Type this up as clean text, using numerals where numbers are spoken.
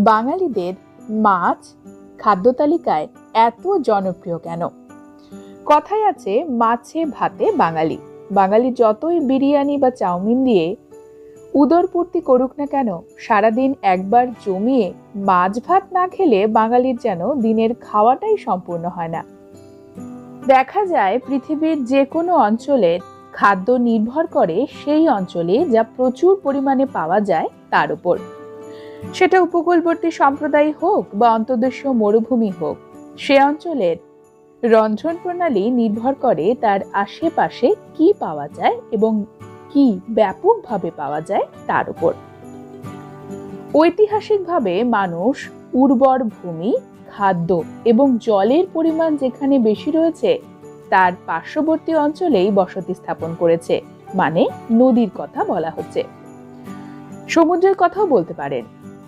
বাঙালিদের মাছ খাদ্য তালিকায় এত জনপ্রিয় কেন? কথায় আছে মাছে ভাতে বাঙালি। বাঙালি যতই বিরিয়ানি বা চাউমিন দিয়ে উদরপূর্তি করুক না কেন, সারাদিন একবার জমিয়ে মাছ ভাত না খেলে বাঙালির যেন দিনের খাওয়াটাই সম্পূর্ণ হয় না। দেখা যায় পৃথিবীর যে কোনো অঞ্চলের খাদ্য নির্ভর করে সেই অঞ্চলে যা প্রচুর পরিমাণে পাওয়া যায় তার উপর। সেটা উপকূলবর্তী সম্প্রদায় হোক বা অন্তর্দেশীয় মরুভূমি হোক, সে অঞ্চলের রন্ধন প্রণালী নির্ভর করে তার আশেপাশে কি পাওয়া যায় এবং কি ব্যাপকভাবে পাওয়া যায় তার উপর। ঐতিহাসিকভাবে মানুষ উর্বর ভূমি, খাদ্য এবং জলের পরিমাণ যেখানে বেশি রয়েছে তার পার্শ্ববর্তী অঞ্চলেই বসতি স্থাপন করেছে। মানে নদীর কথা বলা হচ্ছে, সমুদ্রের কথাও বলতে পারেন।